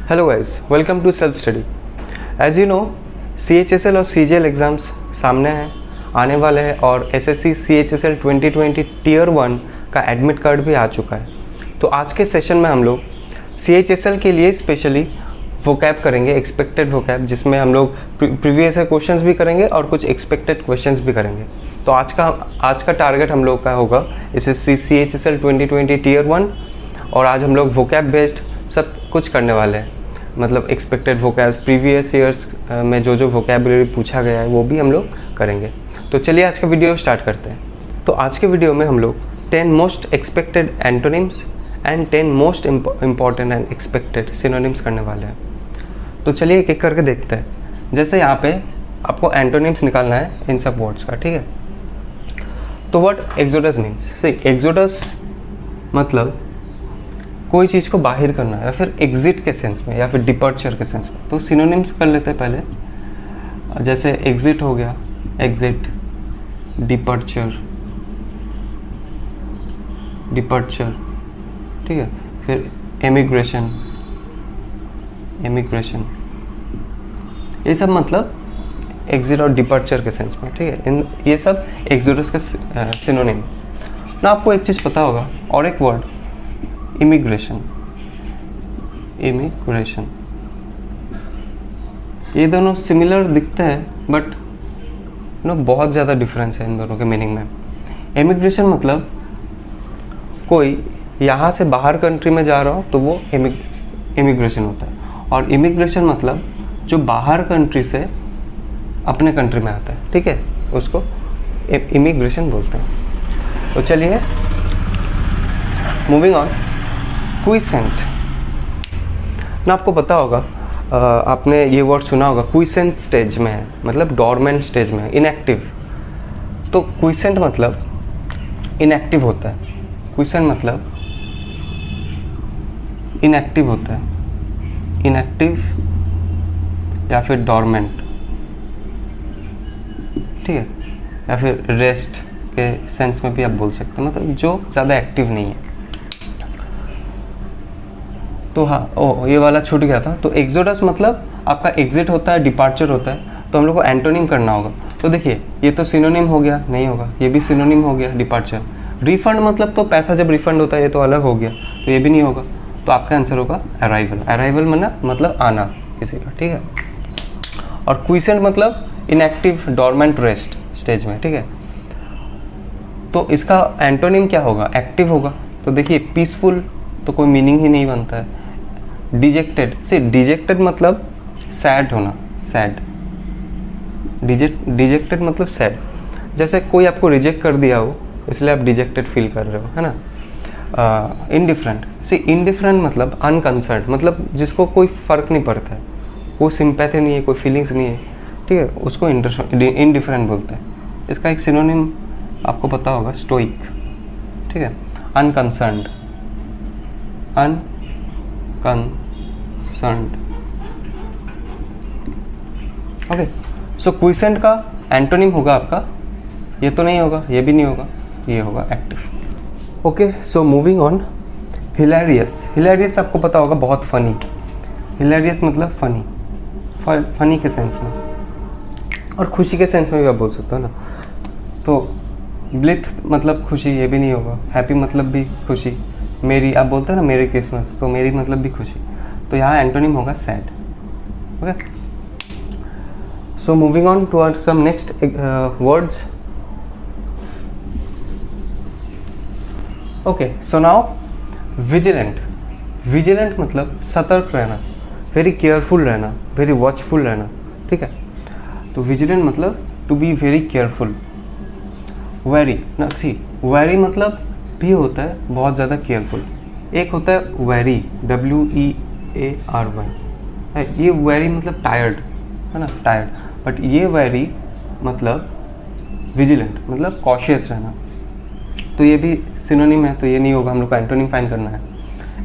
Hello guys, welcome to self study. As you know, CHSL और CGL exams सामने हैं, आने वाले हैं और SSC CHSL 2020 टीयर 1 का एडमिट कार्ड भी आ चुका है। तो आज के सेशन में हम लोग CHSL के लिए स्पेशली वोकैब करेंगे, एक्सपेक्टेड वोकैब, जिसमें हम लोग प्रीवियस क्वेश्चंस भी करेंगे और कुछ एक्सपेक्टेड क्वेश्चंस भी करेंगे। तो आज का टारगेट हम लोग का होगा SSC CHSL 2020 टीयर 1, और आज हम लोग वोकैब बेस्ड सब कुछ करने वाले हैं। मतलब एक्सपेक्टेड वोकैब्स, प्रीवियस ईयर्स में जो वोकैबुलरी पूछा गया है वो भी हम लोग करेंगे। तो चलिए आज का वीडियो स्टार्ट करते हैं। तो आज के वीडियो में हम लोग 10 most expected antonyms and 10 most important and expected synonyms करने वाले हैं। तो चलिए एक एक करके देखते हैं। जैसे यहाँ पे आपको एंटोनिम्स निकालना है इन सब वर्ड्स का, ठीक है। तो वर्ड एक्सोडस मीन्स, सी एक्सोडस मतलब कोई चीज़ को बाहर करना या फिर एग्जिट के सेंस में या फिर डिपर्चर के सेंस में। तो सिनोनिम्स कर लेते हैं पहले। जैसे एग्जिट हो गया, एग्जिट, डिपर्चर, डिपर्चर, ठीक है। फिर एमिग्रेशन, एमिग्रेशन, ये सब मतलब एग्जिट और डिपर्चर के सेंस में, ठीक है। इन ये सब एक्सोडस का सिनोनिम ना। आपको एक चीज़ पता होगा, और एक वर्ड इमिग्रेशन, इमिग्रेशन, ये दोनों सिमिलर दिखते हैं बट बहुत ज़्यादा डिफरेंस है इन दोनों के मीनिंग में। इमिग्रेशन मतलब कोई यहाँ से बाहर कंट्री में जा रहा हो तो वो इमिग्रेशन होता है, और इमिग्रेशन मतलब जो बाहर कंट्री से अपने कंट्री में आता है, ठीक है, उसको इमिग्रेशन बोलते हैं। तो चलिए मूविंग ऑन। क्विसेंट ना, आपको पता होगा, आपने ये वर्ड सुना होगा, क्विसेंट स्टेज में है, मतलब डॉर्मेंट स्टेज में है, इनएक्टिव। तो क्विसेंट मतलब इनएक्टिव होता है, क्विसेंट मतलब इनएक्टिव होता है, इनएक्टिव या फिर डॉर्मेंट, ठीक है, या फिर रेस्ट के सेंस में भी आप बोल सकते हैं, मतलब जो ज़्यादा एक्टिव नहीं है। तो हाँ, ये वाला छूट गया था। तो एक्सोडस मतलब आपका एग्जिट होता है, डिपार्चर होता है, तो हम लोग को एंटोनिम करना होगा। तो देखिए, ये तो सिनोनिम हो गया, नहीं होगा, ये भी सिनोनिम हो गया, डिपार्चर। रिफंड मतलब तो पैसा जब रिफंड होता है, ये तो अलग हो गया, तो ये भी नहीं होगा। तो आपका आंसर होगा अराइवल। अराइवल मतलब आना किसी का, ठीक है। और क्विसेंट मतलब इनएक्टिव, डॉर्मेंट, रेस्ट स्टेज में, ठीक है। तो इसका एंटोनिम क्या होगा? एक्टिव होगा। तो देखिए, पीसफुल तो कोई मीनिंग ही नहीं बनता है। डिजेक्टेड, से डिजेक्टेड मतलब सैड होना, सैड, डिजेक्टेड मतलब सैड। जैसे कोई आपको रिजेक्ट कर दिया हो, इसलिए आप डिजेक्टेड फील कर रहे हो, है ना। इनडिफरेंट, से इनडिफरेंट मतलब अनकंसर्न, मतलब जिसको कोई फ़र्क नहीं पड़ता है, कोई सिंपैथी नहीं है, कोई फीलिंग्स नहीं है, ठीक है, उसको इनडिफरेंट बोलते हैं। इसका एक सिनोनिम आपको पता होगा, स्टोइक, ठीक है। अनकंसर्न्ड, अनकंसर्न्ड, ओके। सो क्विसेंट का एंटोनिम होगा आपका, ये तो नहीं होगा, ये भी नहीं होगा, ये होगा active. Okay, so moving on. Hilarious, hilarious आपको पता होगा, बहुत फनी। हिलेरियस मतलब फनी, फनी के सेंस में, और खुशी के सेंस में भी आप बोल सकते हो ना। तो ब्लिथ मतलब खुशी, ये भी नहीं होगा। हैप्पी मतलब भी खुशी। मेरी, आप बोलते हैं ना मेरी क्रिसमस, तो मेरी मतलब भी खुशी। तो यहाँ एंटोनिम होगा sad, okay. So moving on to some next words. Okay, so now vigilant. Vigilant मतलब सतर्क रहना, वेरी केयरफुल रहना, वेरी वॉचफुल रहना, ठीक है। तो विजिलेंट मतलब to be very careful. Very ना, सी वेरी मतलब भी होता है बहुत ज़्यादा केयरफुल। एक होता है वेरी, WEARY, ये वेरी मतलब टायर्ड, है ना, टायर्ड। बट ये वेरी मतलब विजिलेंट मतलब कॉशियस रहना, तो ये भी सिनोनिम है, तो ये नहीं होगा, हम लोग को एंटोनिम फाइंड करना है।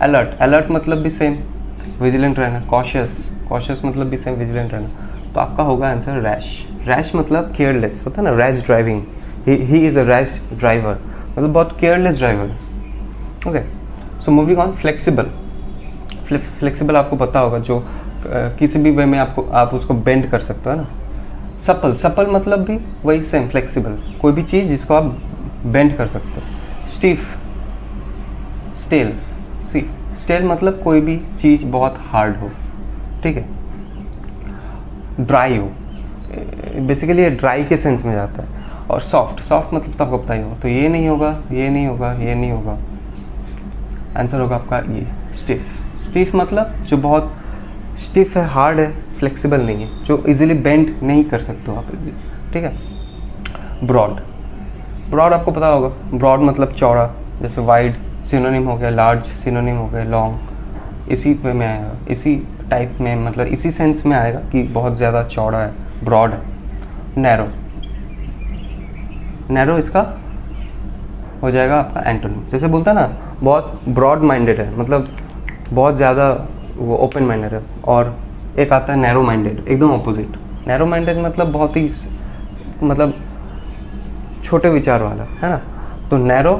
अलर्ट, अलर्ट मतलब भी सेम, विजिलेंट रहना। कॉशियस, कॉशियस मतलब भी सेम, विजिलेंट रहना। तो आपका होगा आंसर रैश। रैश मतलब केयरलेस होता है ना, rash driving, he is a rash driver, मतलब बहुत careless driver, okay. So moving on, flexible. Flexible आपको पता होगा, जो किसी भी वे में आप उसको बेंड कर सकते हो ना। सपल, सपल मतलब भी वही सेम, फ्लेक्सिबल, कोई भी चीज़ जिसको आप बेंड कर सकते हो। स्टीफ, स्टेल, स्टेल मतलब कोई भी चीज़ बहुत हार्ड हो, ठीक है। ड्राई हो, बेसिकली ये ड्राई के सेंस में जाता है। और सॉफ्ट, सॉफ्ट मतलब तो आपको पता ही होगा, तो ये नहीं होगा, ये नहीं होगा, ये नहीं होगा, आंसर होगा आपका ये स्टिफ। स्टिफ मतलब जो बहुत स्टिफ है, हार्ड है, फ्लेक्सिबल नहीं है, जो इजीली बेंड नहीं कर सकते हो आप, ठीक है। ब्रॉड, ब्रॉड आपको पता होगा, ब्रॉड मतलब चौड़ा, जैसे वाइड सिनोनिम हो गया, लार्ज सिनोनिम हो गया, लॉन्ग, इसी पे में आएगा, इसी टाइप में, मतलब इसी सेंस में आएगा कि बहुत ज़्यादा चौड़ा है, ब्रॉड है। नैरो, नैरो इसका हो जाएगा आपका एंटोनिम। जैसे बोलता है ना, बहुत ब्रॉड माइंडेड है, मतलब बहुत ज़्यादा वो ओपन माइंडेड है, और एक आता है नैरो माइंडेड, एकदम ऑपोजिट। नैरो माइंडेड मतलब बहुत ही मतलब छोटे विचार वाला, है ना। तो narrow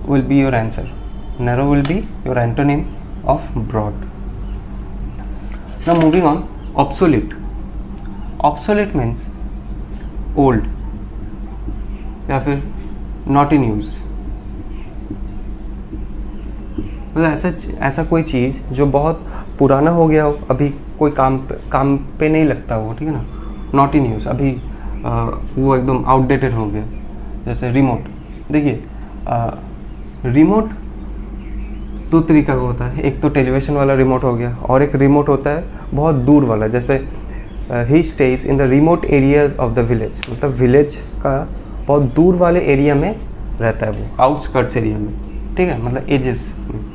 will be your answer, narrow will be your antonym of broad. Now moving on, obsolete. Obsolete means old या फिर नॉट इन यूज, मतलब ऐसा कोई चीज़ जो बहुत पुराना हो गया हो, अभी कोई काम पे नहीं लगता हो, ठीक है ना। नॉट इन यूज, अभी वो एकदम आउटडेटेड हो गया। जैसे रिमोट, देखिए रिमोट दो तरीका का होता है, एक तो टेलीविज़न वाला रिमोट हो गया, और एक रिमोट होता है बहुत दूर वाला, जैसे ही stage in the remote areas of the village, मतलब विलेज का बहुत दूर वाले एरिया में रहता है वो, आउटस्कर्ट्स एरिया में, ठीक है, मतलब एजेस में।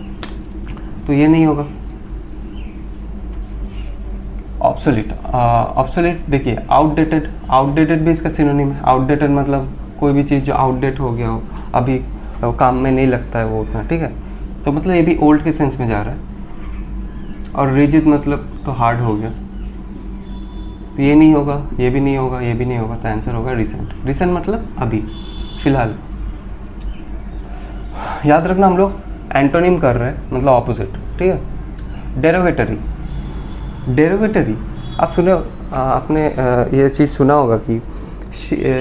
तो ये नहीं होगा। ऑब्सोलीट, ऑब्सोलीट देखिए आउटडेटेड, आउटडेटेड भी इसका सिनोनिम है। आउटडेटेड मतलब कोई भी चीज़ जो आउटडेट हो गया हो, अभी काम में नहीं लगता है वो उतना, ठीक है। तो मतलब ये भी ओल्ड के सेंस में जा रहा है। और रिजिड मतलब तो हार्ड हो गया, तो ये नहीं होगा, ये भी नहीं होगा, ये भी नहीं होगा, तो आंसर होगा रिसेंट। रिसेंट मतलब अभी, फिलहाल। याद रखना हम लोग एंटोनिम कर रहे हैं, मतलब ऑपोजिट, ठीक है। डेरोगेटरी, डेरोगेटरी आप सुने, आपने ये चीज़ सुना होगा कि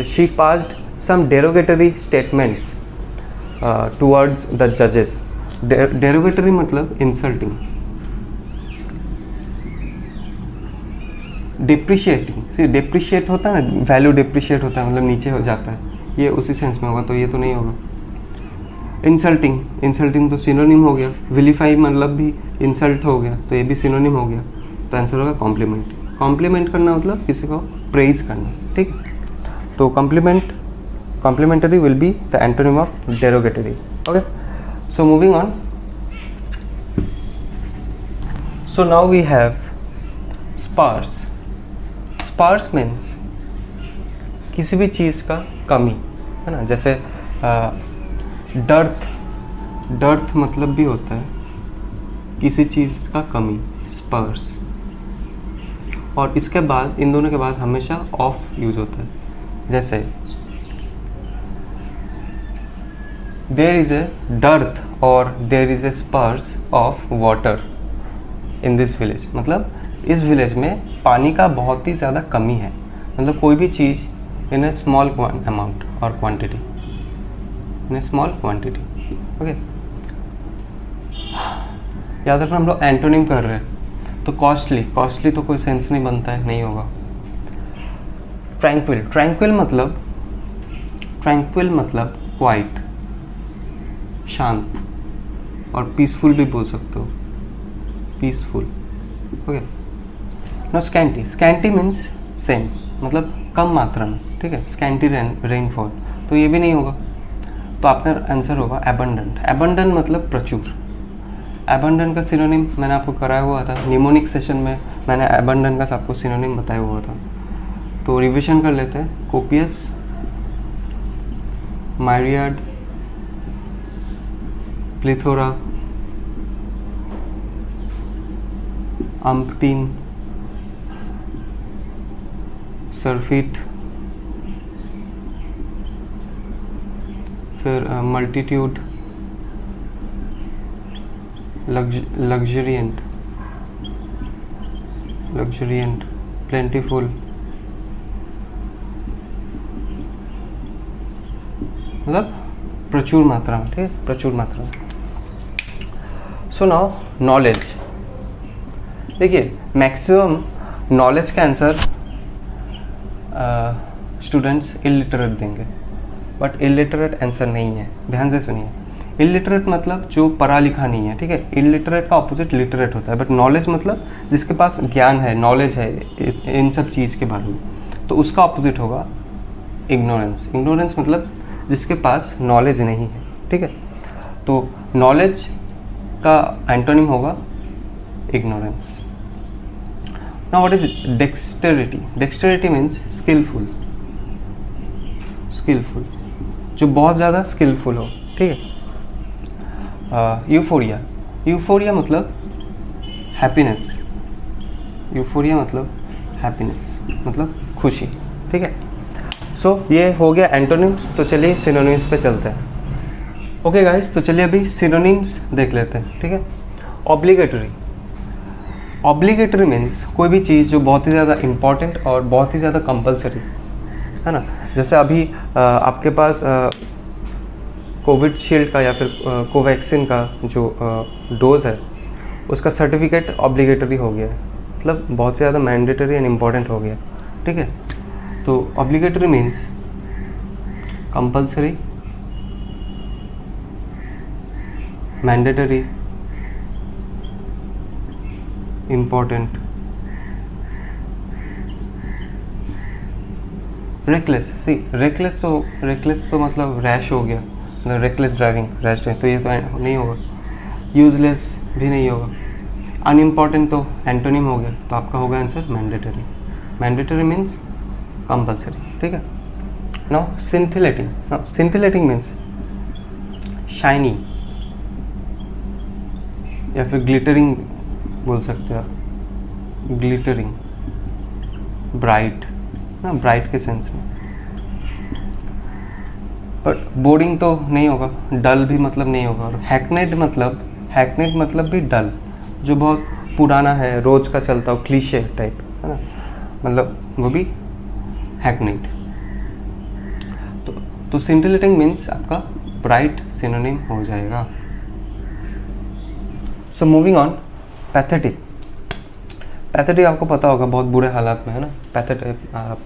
she passed some derogatory statements towards the जजेस। डेरोगेटरी मतलब इंसल्टिंग। डिप्रिशिएटिंग, सी डिप्रिशिएट होता है ना, वैल्यू डिप्रिशिएट होता है, मतलब नीचे हो जाता है, ये उसी सेंस में होगा, तो ये तो नहीं होगा। इंसल्टिंग, इंसल्टिंग तो सिनोनिम हो गया। विलीफाई मतलब भी इंसल्ट हो गया, तो ये भी सिनोनिम हो गया, तो आंसर होगा कॉम्प्लीमेंट। कॉम्प्लीमेंट करना मतलब किसी को प्रेज करना, ठीक। तो complimentary will be the antonym of derogatory, okay. So moving on, so now we have sparse. Sparse means किसी भी चीज़ का कमी, है ना। जैसे डर्थ, डर्थ मतलब भी होता है किसी चीज़ का कमी, स्पार्स। और इसके बाद, इन दोनों के बाद हमेशा ऑफ यूज होता है। जैसे देयर इज ए डर्थ और there is a sparse of water in this village, मतलब इस विलेज में पानी का बहुत ही ज़्यादा कमी है, मतलब कोई भी चीज़ इन ए स्मॉल अमाउंट और क्वांटिटी, इन ए स्मॉल क्वांटिटी, ओके। याद रखना हम लोग एंटोनिम कर रहे हैं, तो कॉस्टली, कॉस्टली तो कोई सेंस नहीं बनता है, नहीं होगा। ट्रैंक्विल, ट्रैंक्विल मतलब क्वाइट, शांत, और पीसफुल भी बोल सकते हो, peaceful, okay. No scanty, scanty means same, मतलब कम मात्रा में, ठीक है। स्कैंटी रेनफॉल, तो ये भी नहीं होगा, तो आपका आंसर होगा एबंडेंट। एबंडेंट मतलब प्रचुर। एबंडेंट का सिनोनिम मैंने आपको कराया हुआ था निमोनिक सेशन में, मैंने एबंडेंट का आपको सिनोनिम बताया हुआ था, तो रिविजन कर लेते हैं। कोपियस, मायरियाड, प्लिथोरा, अम्पटीन, सरफिट, फिर मल्टीट्यूड, luxuriant, plentiful, मतलब प्रचुर मात्रा में, ठीक है, प्रचुर मात्रा में। सो नाउ नॉलेज, देखिए मैक्सिमम नॉलेज का आंसर स्टूडेंट्स इलिटरेट देंगे, बट इलिटरेट आंसर नहीं है, ध्यान से सुनिए। इलिटरेट मतलब जो पढ़ा लिखा नहीं है, ठीक है। इलिटरेट का ऑपोजिट लिटरेट होता है, बट नॉलेज मतलब जिसके पास ज्ञान है, नॉलेज है इन सब चीज़ के बारे में, तो उसका ऑपोजिट होगा इग्नोरेंस। इग्नोरेंस मतलब जिसके पास नॉलेज नहीं है, ठीक है। तो नॉलेज का एंटोनिम होगा ignorance. Now what is dexterity? Dexterity means skillful, जो बहुत ज़्यादा स्किलफुल हो, ठीक है। यूफोरिया मतलब हैप्पीनेस, मतलब खुशी, ठीक है। सो ये हो गया एंटोनिम्स। तो चलिए सिनोनिम्स पे चलते हैं। ओके गाइस, तो चलिए अभी सिनोनिम्स देख लेते हैं, ठीक है। ऑब्लिगेटरी मीन्स कोई भी चीज़ जो बहुत ही ज़्यादा इम्पॉर्टेंट और बहुत ही ज़्यादा कंपलसरी है ना। जैसे अभी आपके पास कोविड शील्ड का या फिर कोवैक्सीन का जो डोज है उसका सर्टिफिकेट ऑब्लिगेटरी हो गया है, मतलब बहुत ज़्यादा मैंडेटरी एंड इम्पॉर्टेंट हो गया, ठीक है। तो obligatory means compulsory, mandatory, important, reckless तो मतलब रैश हो गया, मतलब रेकलेस ड्राइविंग, तो ये तो नहीं होगा। यूजलेस भी नहीं होगा। अनइम्पॉर्टेंट तो एंटोनिम हो गया, तो आपका होगा आंसर मैंडेटरी मीन्स कंपलसरी, ठीक है। नाउ सिंथिलेटिंग मीन्स शाइनी या फिर ग्लिटरिंग बोल सकते हो आप, ग्लिटरिंग, ब्राइट ना, ब्राइट के सेंस में। बट बोरिंग तो नहीं होगा, डल भी मतलब नहीं होगा। और हैकनेड मतलब भी डल, जो बहुत पुराना है, रोज का चलता हो, क्लीशे टाइप है ना, मतलब वो भी हैकनेड। तो सिंटिलेटिंग मीन्स आपका ब्राइट सिनोनिम हो जाएगा। सो मूविंग ऑन, पैथेटिक आपको पता होगा बहुत बुरे हालात में है ना,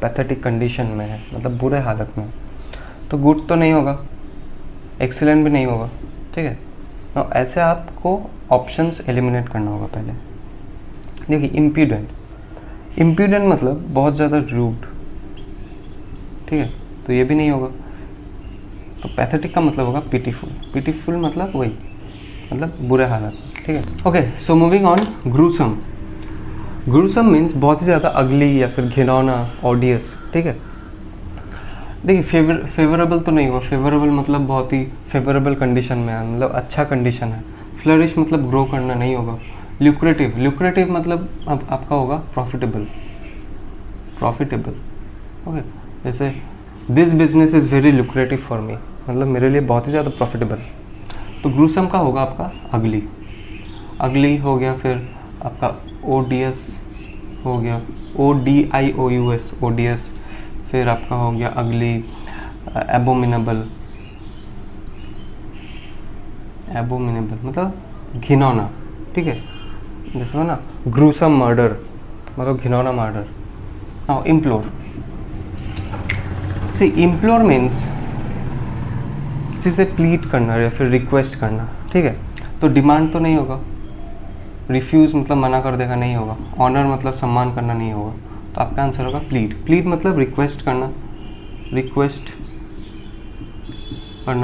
पैथेटिक कंडीशन में है, मतलब बुरे हालत में। तो गुड तो नहीं होगा, एक्सीलेंट भी नहीं होगा, ठीक है। तो ऐसे आपको ऑप्शंस एलिमिनेट करना होगा पहले। देखिए इम्प्यूडेंट मतलब बहुत ज़्यादा रूड, ठीक है, तो ये भी नहीं होगा। तो पैथेटिक का मतलब होगा पिटीफुल मतलब वही, मतलब बुरे हालत, ठीक है। Okay, so moving on, gruesome means बहुत ही ज़्यादा अगली या फिर घिनौना, ऑडियस, ठीक है। देखिए फेवरेबल तो नहीं होगा, फेवरेबल मतलब बहुत ही फेवरेबल कंडीशन में है, मतलब अच्छा कंडीशन है। फ्लरिश मतलब ग्रो करना नहीं होगा। ल्यूक्रेटिव मतलब आपका होगा प्रॉफिटेबल, ओके। जैसे this business is very lucrative for me, मतलब मेरे लिए बहुत ही ज़्यादा प्रॉफिटेबल। तो ग्रूसम का होगा आपका अगली हो गया, फिर आपका ODS हो गया, ODIOUS, फिर आपका हो गया अगली एबोमिनेबल मतलब घिनौना, ठीक है। जैसे ना ग्रूसम मर्डर मतलब घिनौना मर्डर। नाउ इम्प्लोर मीन्स किसी से प्लीड करना या फिर रिक्वेस्ट करना, ठीक है। तो डिमांड तो नहीं होगा, रिफ्यूज़ मतलब मना कर देगा नहीं होगा, ऑनर मतलब सम्मान करना नहीं होगा। तो आपका आंसर होगा प्लीड मतलब रिक्वेस्ट करना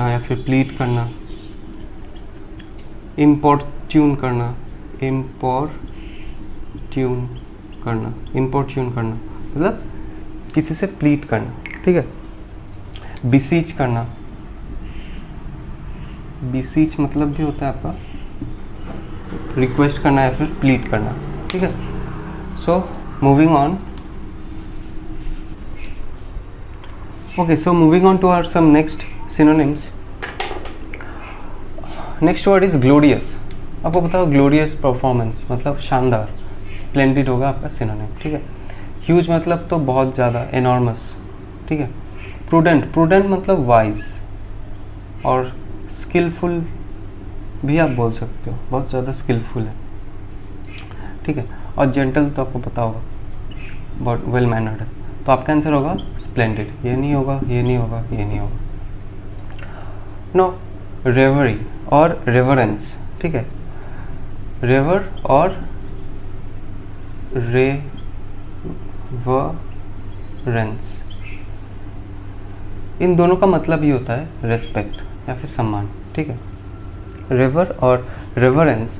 या फिर प्लीड करना। इम्पोर्ट्यून करना मतलब किसी से प्लीड करना, ठीक है। बिसीच करना, मतलब भी होता है आपका रिक्वेस्ट करना या फिर प्लीड करना, ठीक है। सो moving on, okay, so moving on to our some next synonyms. Next word is glorious. आपको पता हो ग्लोरियस परफॉर्मेंस मतलब शानदार, स्प्लेंडिड होगा आपका सिनोनिम, ठीक है। ह्यूज मतलब तो बहुत ज़्यादा, एनॉर्मस, ठीक है। प्रूडेंट, प्रूडेंट मतलब वाइज, और स्किलफुल भी आप बोल सकते हो, बहुत ज़्यादा स्किलफुल है, ठीक है। और जेंटल तो आपको पता होगा, बहुत वेल मैनर्ड है। तो आपका आंसर होगा स्प्लेंडिड, ये नहीं होगा, ये नहीं होगा, ये नहीं होगा। नो, रेवरी और रेवरेंस, ठीक है। रेवर और रेवरेंस, इन दोनों का मतलब ये होता है रेस्पेक्ट या फिर सम्मान, ठीक है। रेवर और रेवरेंस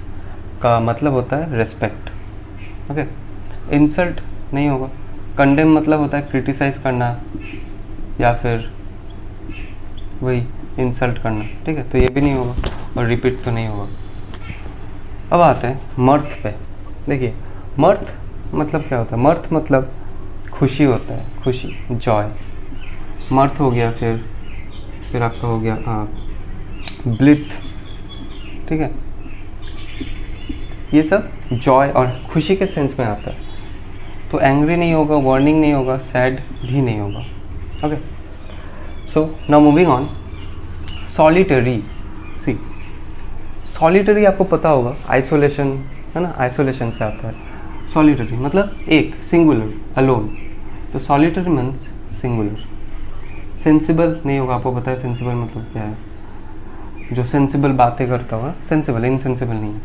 का मतलब होता है रेस्पेक्ट, ओके। इंसल्ट नहीं होगा। कंडेम मतलब होता है क्रिटिसाइज करना या फिर वही इंसल्ट करना, ठीक है। तो ये भी नहीं होगा, और रिपीट तो नहीं होगा। अब आते हैं मर्थ पे। देखिए, मर्थ मतलब क्या होता है? मर्थ मतलब खुशी होता है, खुशी, जॉय। मर्थ हो गया, फिर आपका हो गया ब्लिथ, ठीक है। ये सब जॉय और खुशी के सेंस में आता है। तो एंग्री नहीं होगा, वार्निंग नहीं होगा, सैड भी नहीं होगा, okay. So now moving on, solitary. See, solitary आपको पता होगा, आइसोलेशन है ना, आइसोलेशन से आता है। सॉलिटरी मतलब एक, सिंगुलर, अलोन। तो सॉलिटरी मीन्स सिंगुलर। सेंसिबल नहीं होगा, आपको पता है सेंसिबल मतलब क्या है, जो सेंसिबल बातें करता होगा, सेंसिबल, इनसेंसिबल नहीं है।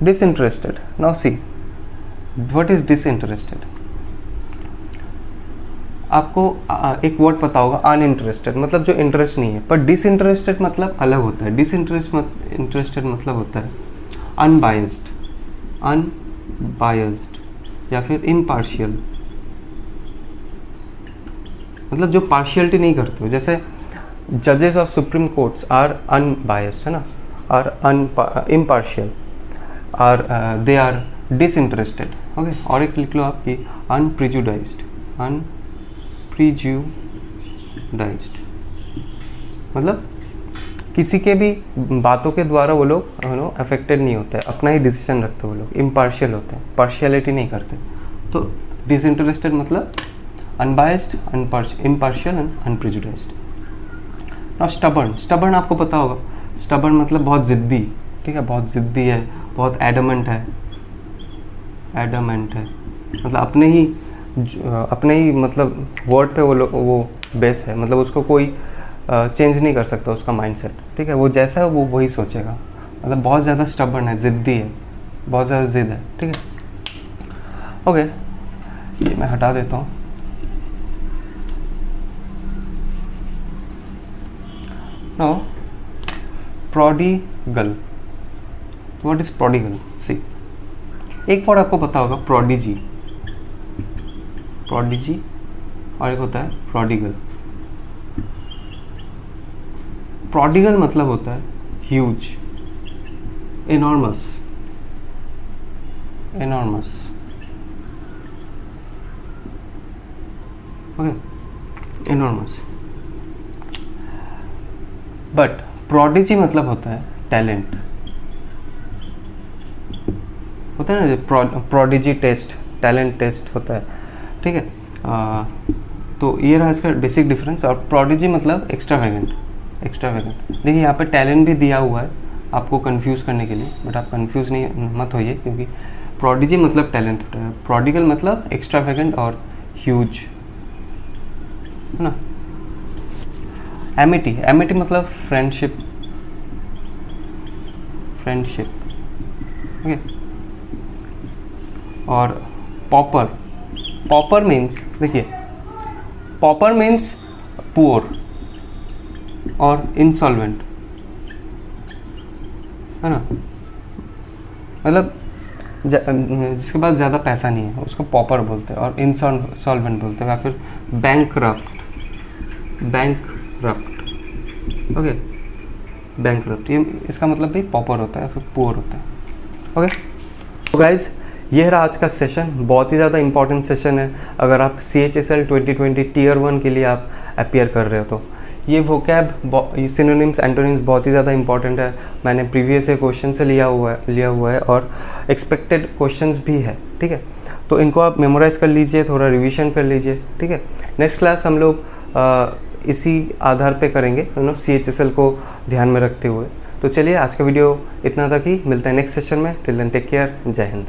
Disinterested, now see what is disinterested. आपको एक वर्ड पता होगा, अनइंटरेस्टेड, मतलब जो इंटरेस्ट नहीं है। पर डिसइंटरेस्टेड मतलब अलग होता है। इंटरेस्टेड मतलब होता है अनबायस्ड, अनबायस्ड या फिर इम्पार्शियल, मतलब जो पार्शियलिटी नहीं करते हो। जैसे जजेस of supreme courts are unbiased, है ना, are impartial, are they are disinterested, okay. और एक लिख लो आपकी अनप्रिजुडाइज्ड, अनप्रिजुडाइज्ड मतलब किसी के भी बातों के द्वारा वो लोग अफेक्टेड नहीं होते, अपना ही डिसीजन रखते वो लोग, इम्पार्शियल होते हैं, पार्शियलिटी नहीं करते। तो डिसइंटरेस्टेड मतलब अनबायस्ड, इम्पार्शियल एंड अनप्रिजुडाइज्ड। और स्टबर्न, स्टबर्न आपको पता होगा, स्टबर्न मतलब बहुत ज़िद्दी, ठीक है, बहुत ज़िद्दी है, बहुत एडमेंट है। एडमेंट है मतलब अपने ही मतलब वर्ड पे वो बेस है, मतलब उसको कोई चेंज नहीं कर सकता उसका माइंडसेट, ठीक है। वो जैसा है वो वही सोचेगा, मतलब बहुत ज़्यादा स्टबर्न है, ज़िद्दी है, बहुत ज़्यादा ज़िद है, ठीक है। ओके, ये मैं हटा देता हूँ। Now prodigal, what is prodigal? See, एक वर्ड आपको पता होगा, प्रोडिजी, प्रोडिजी, और एक होता है प्रोडिगल। प्रोडिगल मतलब होता है huge, enormous, enormous, okay, enormous. But prodigy मतलब होता है टैलेंट, होता है ना, प्रोडिजी टेस्ट, टैलेंट टेस्ट होता है, ठीक है। तो ये रहा इसका बेसिक डिफरेंस। और प्रोडिजी मतलब एक्स्ट्रावेगेंट, एक्स्ट्रावेगेंट। देखिए यहाँ पे टैलेंट भी दिया हुआ है आपको कंफ्यूज करने के लिए, बट आप कंफ्यूज नहीं मत होइए, क्योंकि प्रोडिजी मतलब टैलेंट होता है, प्रोडिगल मतलब एक्स्ट्रावेगेंट और ह्यूज, है ना। एमिटी, एमिटी मतलब फ्रेंडशिप, फ्रेंडशिप, ओके। और पॉपर, पॉपर मीन्स, देखिए पॉपर मीन्स पुअर और इंसॉल्वेंट, है ना, मतलब जिसके पास ज़्यादा पैसा नहीं है उसको पॉपर बोलते हैं, और इंसॉल्वेंट बोलते हैं, या फिर बैंकरप्ट, बैंकरप्ट, ओके, बैंकरप्ट, ये इसका मतलब भी पॉपर होता है, फिर पुअर होता है, ओके। तो गाइज, ये रहा आज का सेशन, बहुत ही ज़्यादा इंपॉर्टेंट सेशन है। अगर आप CHSL 2020 Tier 1 के लिए आप अपीयर कर रहे हो तो ये वोकैब सिनोनिम्स एंटोनिम्स बहुत ही ज़्यादा इंपॉर्टेंट है। मैंने प्रीवियस क्वेश्चन से लिया हुआ है और एक्सपेक्टेड क्वेश्चंस भी है, ठीक है। तो इनको आप मेमोराइज कर लीजिए, थोड़ा रिवीजन कर लीजिए, ठीक है। नेक्स्ट क्लास हम लोग इसी आधार पे करेंगे, CHSL को ध्यान में रखते हुए। तो चलिए आज का वीडियो इतना तक ही, मिलता है नेक्स्ट सेशन में। टिल देन टेक केयर, जय हिंद।